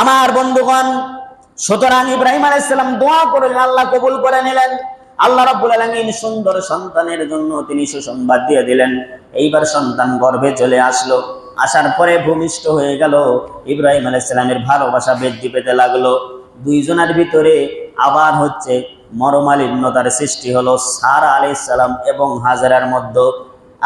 আমার বন্ধুগণ, সুতরাং ইব্রাহিম আলাইহিস সালাম দোয়া করলেন, আল্লাহ কবুল করে নিলেন। আল্লাহ রাব্বুল আলামিন সুন্দর সন্তানের জন্য তিনি সুসংবাদ দিয়ে দিলেন। এইবার সন্তান গর্ভে চলে আসলো। আসার পরে ভূমিষ্ঠ হয়ে গেল। ইব্রাহিম আলাইহিস সালামের ভালোবাসা বৃদ্ধি পেতে লাগলো। দুইজনের ভিতরে আবার মরমালিন্যতার সৃষ্টি হলো সারা আলাইহিস সালাম এবং হাজেরার মধ্যে।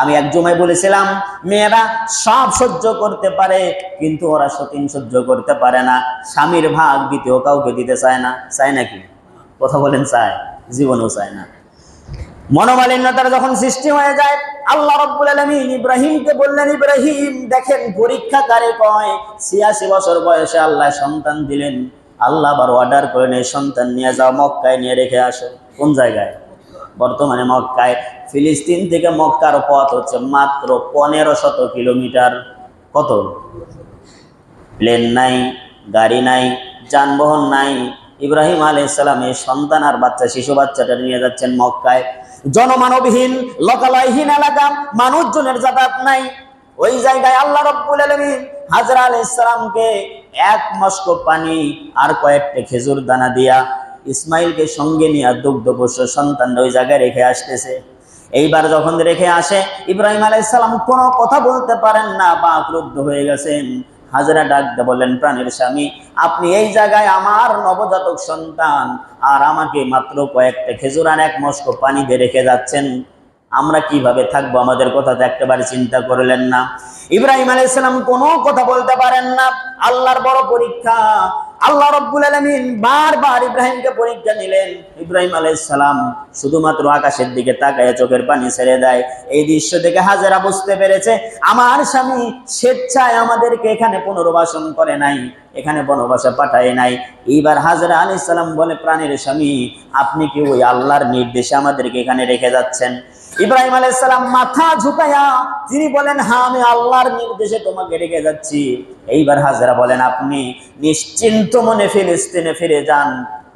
আমি এক জমায় বলেছিলাম, মেয়েরা সব সহ্য করতে পারে, কিন্তু ওরা সতীন সহ্য করতে পারে না। স্বামীর ভাগ দ্বিতীয় কাউকে দিতে চায় না। চায় নাকি? কথা বলেন, চায়? জীবনেও চায় না। মনোমালিন্যতার যখন সৃষ্টি হয়ে যায়, আল্লাহ রাব্বুল আলামিন ইব্রাহিমকে বললেন, ইব্রাহিম দেখেন পরীক্ষা কারে কয়। ৮৬ বছর বয়সে আল্লাহ সন্তান দিলেন। আল্লাহ আবার অর্ডার করেন, এই সন্তান নিয়ে যাও, মক্কায় নিয়ে রেখে আসো। কোন জায়গায়? বর্তমানে মক্কায়। ফিলিস্তিন থেকে মক্কার পথ হচ্ছে মাত্র ১৫০০ কিলোমিটার। কত? প্লেন নাই, গাড়ি নাই, যানবাহন নাই। ইব্রাহিম আলাইহিস সালাম এই সন্তান আর বাচ্চা, শিশু বাচ্চাটা নিয়ে যাচ্ছেন মক্কায়। জনমানবহীন, লোকালয়হীন এলাকা, মানুষজনের যাতায়াত নাই। ওই জায়গায় আল্লাহ রাব্বুল আলামিন হাজরা আলাইহিস সালামকে ১ মস্ক পানি আর কয়েকটা খেজুর দানা দিয়া ইসমাইলকে সঙ্গে নিয়ে দুগ্ধপোষ্য সন্তান ওই জায়গায় রেখে আসতেছে। এইবার যখন রেখে আসে, ইব্রাহিম আলাইহিস সালাম কোনো কথা বলতে পারেন না, বাকরুদ্ধ হয়ে গেছেন। হাজরা ডাক দিয়ে বললেন, প্রাণের স্বামী, আপনি এই জায়গায় আমার নবজাতক সন্তান আর আমাকে মাত্র কয়েকটা খেজুর আর ১ মস্ক পানি দিয়ে রেখে যাচ্ছেন, আমরা কিভাবে থাকবো? আমাদের কথা তো একেবারে চিন্তা করলেন না। ইব্রাহিম আলাইহিস সালাম কোনো কথা বলতে পারেন না। আল্লাহর বড় পরীক্ষা। আল্লাহ রাব্বুল আলামিন বারবার ইব্রাহিমকে পরীক্ষা নিলেন। ইব্রাহিম আলাইহিস সালাম শুধুমাত্র আকাশের দিকে তাকায় চোখের পানি ছেড়ে দেয়। এই দৃশ্য দেখে হাজেরা বুঝতে পেরেছে, আমার স্বামী স্বেচ্ছায় আমাদেরকে এখানে পুনর্বাসন করে নাই, এখানে বনবাসে পাঠায় নাই। এইবার হাজরা আলাইহিস সালাম বলে, প্রাণের স্বামী, আপনি কি ওই আল্লাহর নির্দেশে আমাদেরকে এখানে রেখে যাচ্ছেন? ইব্রাহিম আলাইহিস সালাম মাথা ঝুঁকায়া তিনি বলেন, হ্যাঁ, আমি আল্লাহর নির্দেশে তোমাকে রেখে যাচ্ছি। এইবার হাজরা বলেন, আপনি নিশ্চিন্ত মনে ফিলিস্তিনে ফিরে যান,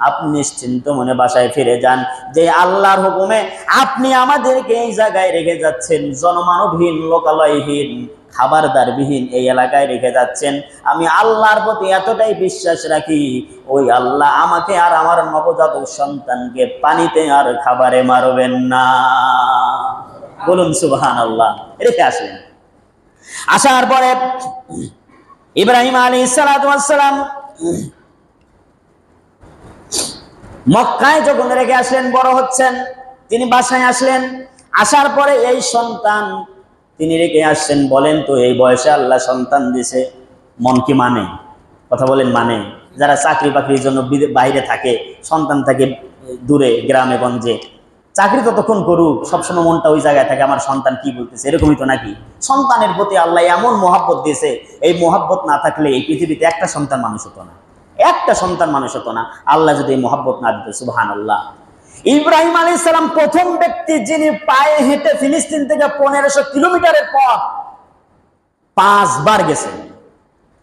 আপনি নিশ্চিন্ত মনে বাসায় ফিরে যান। যে আল্লাহর হুকুমে আপনি আমাদেরকে এই জায়গায় রেখে যাচ্ছেন, জনমানবহীন, লোকালয়হীন, খাবারদারবিহীন এই এলাকায় রেখে যাচ্ছেন, আমি আল্লাহর প্রতি এতটাই বিশ্বাস রাখি, ওই আল্লাহ আমাকে আর আমার নবজাতক সন্তানকে পানিতে আর খাবারে মারবেন না। বলুন সুবহানাল্লাহ। রেখে আসলেন। আসার পরে ইব্রাহিম আলাইহিস সালাতু ওয়াস সালাম মক্কায় যখন রেখে আসলেন, বড় হচ্ছেন, তিনি বাসায় আসলেন। আসার পরে এই সন্তান তিনি রেখে আসছেন। বলেন তো, এই বয়সে আল্লাহ সন্তান দিছে, মন কি মানে? কথা বলেন, মানে? যারা চাকরি বাকরির জন্য বাইরে থাকে, সন্তান থাকে দূরে, গ্রামে গঞ্জে, চাকরি ততক্ষণ করুক, সবসময় মনটা ওই জায়গায় থাকে, আমার সন্তান কি বলতেছে, এরকমই তো নাকি? সন্তানের প্রতি আল্লাহ এমন মহাব্বত দিয়েছে, এই মহাব্বত না থাকলে এই পৃথিবীতে একটা সন্তান মানুষ হতো না, একটা সন্তান মানুষ হতো না, আল্লাহ যদি এই মহাব্বত না দিত। সুবহানাল্লাহ। ইব্রাহিম আলাইহিস সালাম প্রথম ব্যক্তি যিনি পায়ে হেঁটে ফিলিস্তিন থেকে ১৫০০ কিলোমিটারের পথ ৫ বার গেছেন।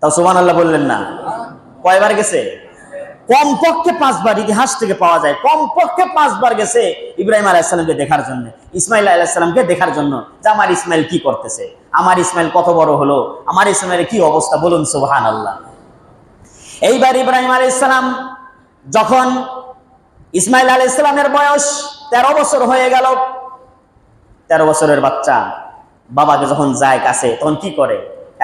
তাও সুবহানাল্লাহ বললেন না? কয়বার গেছে? কমপক্ষে ৫ বার। ইতিহাস থেকে পাওয়া যায় কমপক্ষে ৫ বার গেছে ইব্রাহিম আলাইহিস সালামকে দেখার জন্য, ইসমাইল আলাইহিস সালামকে দেখার জন্য, যে আমার ইসমাইল কি করতেছে, আমার ইসমাইল কত বড় হলো, আমার ইসমাইলের কি অবস্থা। বলুন সুবহানাল্লাহ। এইবার ইব্রাহিম আলাইহিস সালাম যখন, ইসমাইল আলাইহিস সালামের বয়স ১৩ বছর হয়ে গেল, ১৩ বছরের বাচ্চা বাবাকে যখন যায় কাছে, তখন কি করে?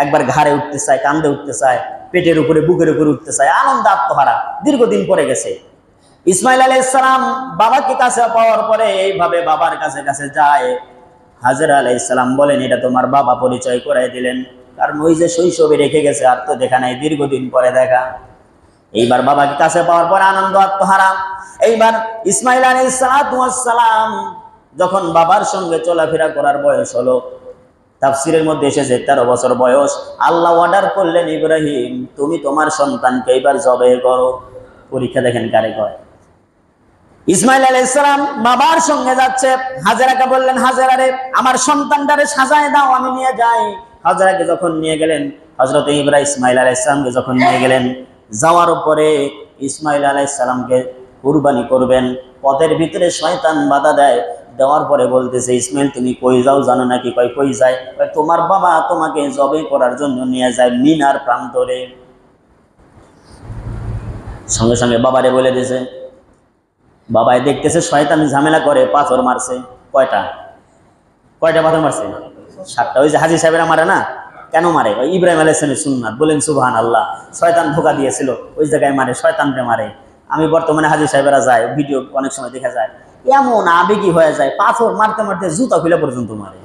একবার ঘাড়ে উঠতে চায়, কান্দে উঠতে চায়, পেটের উপরে, বুকের উপরে উঠতে চায়, আনন্দ আত্মহারা, দীর্ঘদিন পরে গেছে। ইসমাইল আলাইহিস সালাম বাবাকে কাছে পাওয়ার পরে এইভাবে বাবার কাছে কাছে যায়। হাজরা আলাইহিস সালাম বলেন, এটা তোমার বাবা, পরিচয় করাই দিলেন, কারণ ওই যে শৈশবে রেখে গেছে, আর তো দেখা নাই, দীর্ঘদিন পরে দেখা। এইবার বাবাকে কাছে পাওয়ার পরে আনন্দ আত্মহারা। এইবার ইসমাইল আলাইহিস সালাম যখন বাবার সঙ্গে চলাফেরা করার বয়স হলো, তাফসিরের মধ্যে এসেছে ১৩ বছর বয়স, আল্লাহ অর্ডার করলেন, ইব্রাহিম তুমি তোমার সন্তানকে এবার জবাই করো। পরীক্ষা দেখেন কারে কয়। ইসমাইল আলাইহিস সালাম বাবার সঙ্গে যাচ্ছে, হাজেরাকে বললেন, হাজেরা রে, আমার সন্তানটারে সাজায় দাও, আমি নিয়ে যাই। হাজেরাকে যখন নিয়ে গেলেন, হযরত ইব্রাহিম ইসমাইল আলাইহিস সালামকে যখন নিয়ে গেলেন, যাওয়ার পরে ইসমাইল আলাইহিস সালামকে কুরবানি করবেন, পথের ভিতরে শয়তান বাধা দেয়। দেওয়ার পরে বলতেছে, ইসমাইল তুমি কই যাও জানো নাকি? কই যায়? তোমার বাবা তোমাকে জবাই করার জন্য নিয়ে যায় মিনার প্রান্তরে। সঙ্গে সঙ্গে বাবারে বলে দিয়েছে। বাবাই দেখতেছে শয়তান ঝামেলা করে, পাথর মারছে। কয়টা পাথর মারছে? 7টা। ওই যে হাজী সাহেবেরা মারে না, কেন মারে? ওই ইব্রাহিম আলাইহিস সালামের সুন্নাত। বলেন সুবহানাল্লাহ। শয়তান ধোঁকা দিয়েছিল, ওই জায়গায় মারে, শয়তানরে মারে। আমি বর্তমানে হাজী সাহেবেরা যায়, ভিডিও অনেক সময় দেখা যায়, এমন আবেগী হয়ে যায়, পাথর মারতে মারতে জুতা খুলে পর্যন্ত মারে।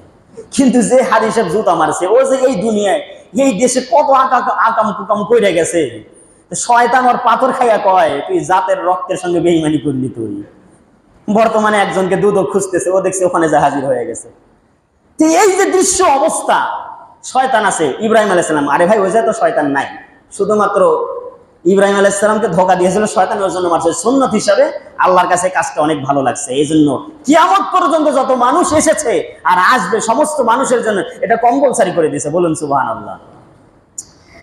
কিন্তু যে হাজী সাহেব জুতা মারছে, ও যে এই দুনিয়ায় এই দেশে কত আকাম কুকাম কইরা গেছে, শয়তান ওর পাথর খাইয়া কয় তুই জাতের রক্তের সঙ্গে বেঈমানি করলি। তুই বর্তমানে একজনকে দুধও খুঁজতেছে, ও দেখছে ওখানে যা হাজির হয়ে গেছে। তো এই যে দৃশ্য অবস্থা, শয়তান আছে। ইব্রাহিম আলাইহিস সালাম, আরে ভাই ওই যে তো শয়তান নাই, শুধুমাত্র ইব্রাহিম আলাইহিস সালামকে ধোঁকা দিয়েছিল, শয়তান ওর জন্য মারছে। সুন্নত হিসাবে আল্লাহর কাছে কাজটা অনেক ভালো লাগছে। এই জন্য কিয়ামত পর্যন্ত যত মানুষ এসেছে আর আসবে, সমস্ত মানুষের জন্য এটা কম্পালসারি করে দিয়েছে। বলুন সুবহানাল্লাহ।